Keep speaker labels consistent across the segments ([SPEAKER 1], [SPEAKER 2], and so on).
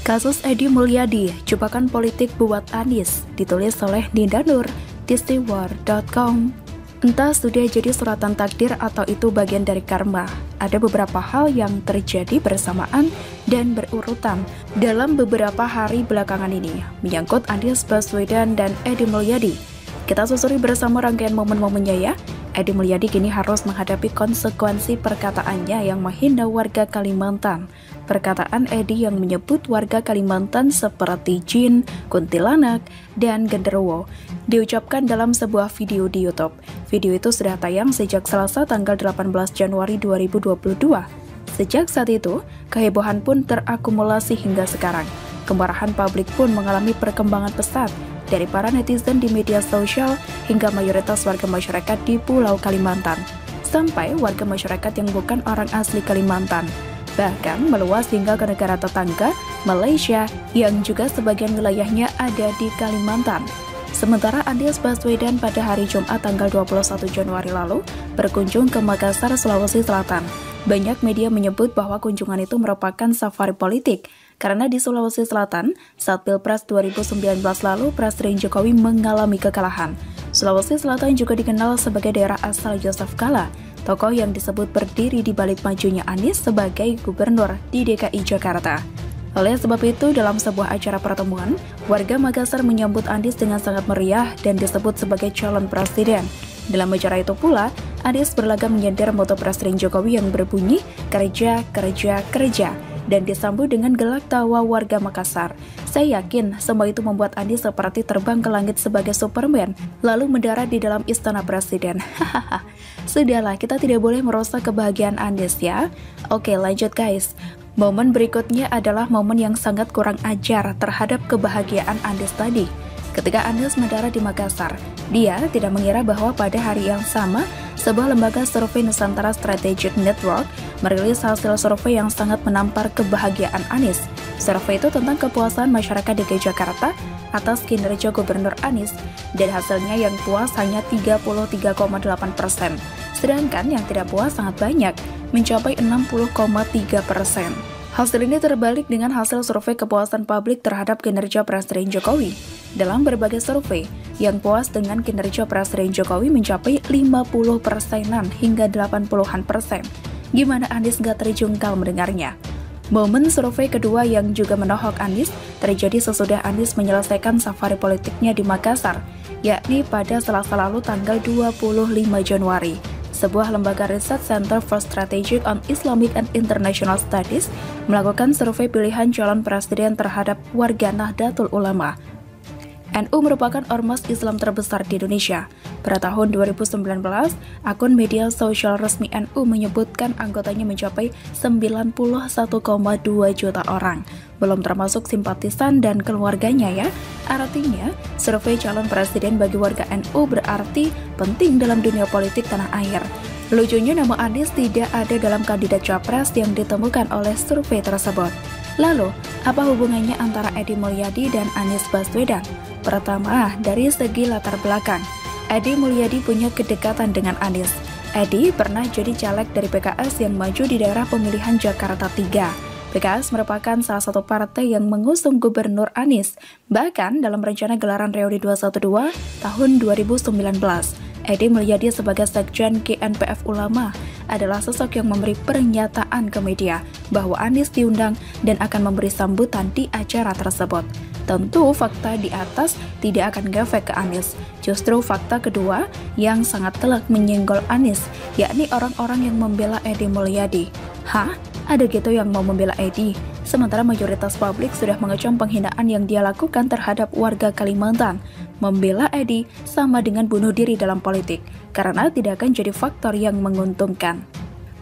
[SPEAKER 1] Kasus Edi Mulyadi, jebakan politik buat Anies, ditulis oleh Ninda Nur di stiwar.com. Entah sudah jadi suratan takdir atau itu bagian dari karma, ada beberapa hal yang terjadi bersamaan dan berurutan dalam beberapa hari belakangan ini, menyangkut Anies Baswedan dan Edi Mulyadi. Kita susuri bersama rangkaian momen-momennya ya. Edi Mulyadi kini harus menghadapi konsekuensi perkataannya yang menghina warga Kalimantan. Perkataan Edi yang menyebut warga Kalimantan seperti jin, kuntilanak, dan genderuwo diucapkan dalam sebuah video di YouTube. Video itu sudah tayang sejak Selasa tanggal 18 Januari 2022. Sejak saat itu, kehebohan pun terakumulasi hingga sekarang. Kemarahan publik pun mengalami perkembangan pesat, dari para netizen di media sosial hingga mayoritas warga masyarakat di Pulau Kalimantan, sampai warga masyarakat yang bukan orang asli Kalimantan, bahkan meluas hingga ke negara tetangga, Malaysia, yang juga sebagian wilayahnya ada di Kalimantan. Sementara Anies Baswedan pada hari Jumat tanggal 21 Januari lalu berkunjung ke Makassar, Sulawesi Selatan. Banyak media menyebut bahwa kunjungan itu merupakan safari politik, karena di Sulawesi Selatan, saat Pilpres 2019 lalu, Presiden Jokowi mengalami kekalahan. Sulawesi Selatan juga dikenal sebagai daerah asal Yusuf Kala, tokoh yang disebut berdiri di balik majunya Anies sebagai gubernur di DKI Jakarta. Oleh sebab itu, dalam sebuah acara pertemuan, warga Makassar menyambut Anies dengan sangat meriah dan disebut sebagai calon presiden. Dalam acara itu pula, Anies berlagak menyindir moto Presiden Jokowi yang berbunyi, "Kerja, kerja, kerja," dan disambut dengan gelak tawa warga Makassar. Saya yakin semua itu membuat Anies seperti terbang ke langit sebagai Superman, lalu mendarat di dalam istana presiden. Hahaha. Sudahlah, kita tidak boleh merusak kebahagiaan Anies ya. Oke, lanjut guys. Momen berikutnya adalah momen yang sangat kurang ajar terhadap kebahagiaan Anies tadi. Ketika Anies mendarat di Makassar, dia tidak mengira bahwa pada hari yang sama, sebuah lembaga survei Nusantara Strategic Network merilis hasil survei yang sangat menampar kebahagiaan Anies. Survei itu tentang kepuasan masyarakat DKI Jakarta atas kinerja Gubernur Anies, dan hasilnya yang puas hanya 33,8%, sedangkan yang tidak puas sangat banyak, mencapai 60,3%. Hasil ini terbalik dengan hasil survei kepuasan publik terhadap kinerja Presiden Jokowi. Dalam berbagai survei, yang puas dengan kinerja Presiden Jokowi mencapai 50%-an hingga 80%. Gimana Anies gak terjungkal mendengarnya? Momen survei kedua yang juga menohok Anies terjadi sesudah Anies menyelesaikan safari politiknya di Makassar, yakni pada Selasa lalu tanggal 25 Januari. Sebuah lembaga riset Center for Strategic on Islamic and International Studies melakukan survei pilihan calon presiden terhadap warga Nahdlatul Ulama. NU merupakan ormas Islam terbesar di Indonesia. Pada tahun 2019, akun media sosial resmi NU menyebutkan anggotanya mencapai 91,2 juta orang. Belum termasuk simpatisan dan keluarganya ya. Artinya, survei calon presiden bagi warga NU berarti penting dalam dunia politik tanah air. Lucunya nama Anies tidak ada dalam kandidat capres yang ditemukan oleh survei tersebut. Lalu, apa hubungannya antara Edi Mulyadi dan Anies Baswedan? Pertama, dari segi latar belakang. Edi Mulyadi punya kedekatan dengan Anies. Edi pernah jadi caleg dari PKS yang maju di daerah pemilihan Jakarta 3. PKS merupakan salah satu partai yang mengusung Gubernur Anies. Bahkan dalam rencana gelaran Reuni 212 tahun 2019, Edi Mulyadi sebagai sekjen GNPF Ulama adalah sosok yang memberi pernyataan ke media bahwa Anies diundang dan akan memberi sambutan di acara tersebut. Tentu fakta di atas tidak akan ngefek ke Anies. Justru fakta kedua yang sangat telak menyenggol Anies, yakni orang-orang yang membela Edi Mulyadi. Hah? Ada gitu yang mau membela Edi? Sementara mayoritas publik sudah mengecam penghinaan yang dia lakukan terhadap warga Kalimantan. Membela Edi sama dengan bunuh diri dalam politik, karena tidak akan jadi faktor yang menguntungkan.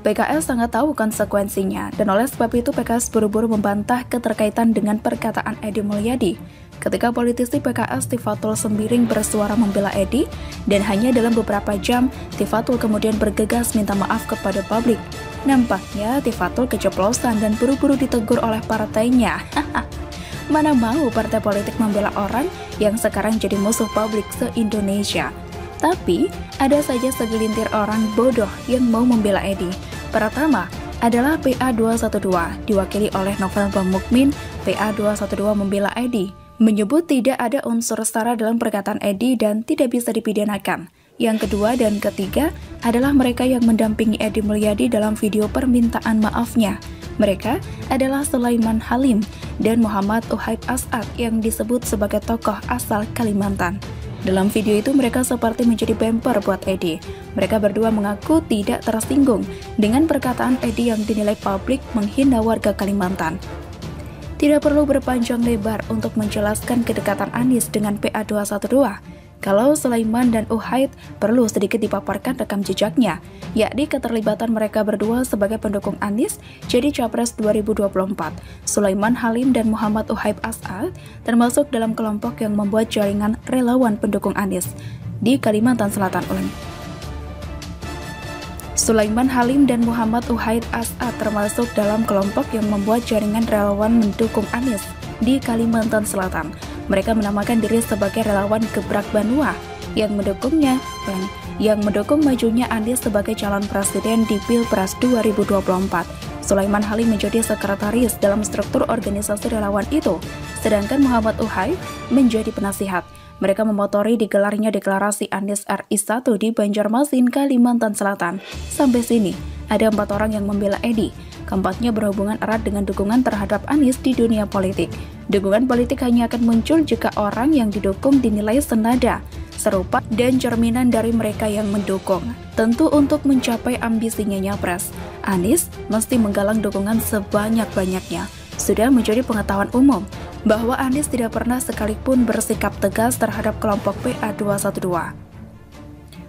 [SPEAKER 1] PKS sangat tahu konsekuensinya, dan oleh sebab itu PKS buru-buru membantah keterkaitan dengan perkataan Edi Mulyadi. Ketika politisi PKS Tifatul Sembiring bersuara membela Edi, dan hanya dalam beberapa jam, Tifatul kemudian bergegas minta maaf kepada publik. Nampaknya Tifatul keceplosan dan buru-buru ditegur oleh partainya. Mana mau partai politik membela orang yang sekarang jadi musuh publik se-Indonesia. Tapi, ada saja segelintir orang bodoh yang mau membela Edi. Pertama, adalah PA212, diwakili oleh Novel Bamukmin. PA212 membela Edi, menyebut tidak ada unsur sara dalam perkataan Edi dan tidak bisa dipidanakan. Yang kedua dan ketiga adalah mereka yang mendampingi Edi Mulyadi dalam video permintaan maafnya. Mereka adalah Sulaiman Halim dan Muhammad Uhaib As'ad yang disebut sebagai tokoh asal Kalimantan. Dalam video itu mereka seperti menjadi bumper buat Edi. Mereka berdua mengaku tidak tersinggung dengan perkataan Edi yang dinilai publik menghina warga Kalimantan. Tidak perlu berpanjang lebar untuk menjelaskan kedekatan Anies dengan PA212. Kalau Sulaiman dan Uhaid perlu sedikit dipaparkan rekam jejaknya, yakni keterlibatan mereka berdua sebagai pendukung Anies jadi Capres 2024. Sulaiman Halim dan Muhammad Uhaib As'ad termasuk dalam kelompok yang membuat jaringan relawan pendukung Anies di Kalimantan Selatan. Sulaiman Halim dan Muhammad Uhaid As'ad termasuk dalam kelompok yang membuat jaringan relawan mendukung Anies di Kalimantan Selatan. Mereka menamakan diri sebagai relawan Gebrak Banua yang mendukung majunya Anies sebagai calon presiden di Pilpres 2024. Sulaiman Halim menjadi sekretaris dalam struktur organisasi relawan itu, sedangkan Muhammad Uhaid menjadi penasihat. Mereka memotori digelarnya deklarasi Anies RI 1 di Banjarmasin, Kalimantan Selatan. Sampai sini, ada 4 orang yang membela Edi. Keempatnya berhubungan erat dengan dukungan terhadap Anies di dunia politik. Dukungan politik hanya akan muncul jika orang yang didukung dinilai senada, serupa, dan cerminan dari mereka yang mendukung. Tentu untuk mencapai ambisinya nyapres, Anies mesti menggalang dukungan sebanyak-banyaknya. Sudah menjadi pengetahuan umum bahwa Anies tidak pernah sekalipun bersikap tegas terhadap kelompok PA212.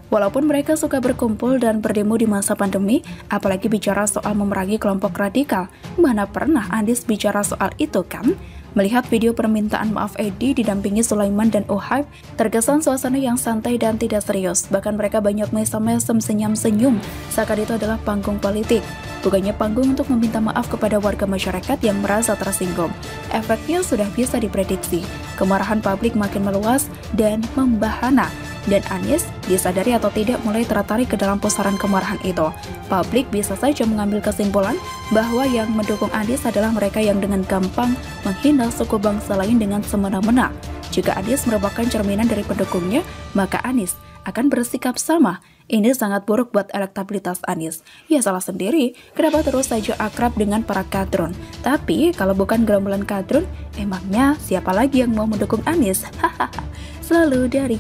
[SPEAKER 1] Walaupun mereka suka berkumpul dan berdemo di masa pandemi, apalagi bicara soal memerangi kelompok radikal, mana pernah Anies bicara soal itu kan? Melihat video permintaan maaf Edi didampingi Sulaiman dan Uhaib, terkesan suasana yang santai dan tidak serius. Bahkan mereka banyak mesem-mesem senyum-senyum, seakan itu adalah panggung politik. Bukannya panggung untuk meminta maaf kepada warga masyarakat yang merasa tersinggung. Efeknya sudah bisa diprediksi. Kemarahan publik makin meluas dan membahana. Dan Anies, disadari atau tidak, mulai tertarik ke dalam pusaran kemarahan itu. Publik bisa saja mengambil kesimpulan bahwa yang mendukung Anies adalah mereka yang dengan gampang menghina suku bangsa lain dengan semena-mena. Jika Anies merupakan cerminan dari pendukungnya, maka Anies akan bersikap sama. Ini sangat buruk buat elektabilitas Anies. Ya salah sendiri, kenapa terus saja akrab dengan para kadrun? Tapi kalau bukan gerombolan kadrun, emangnya siapa lagi yang mau mendukung Anies? Hahaha. Selalu dari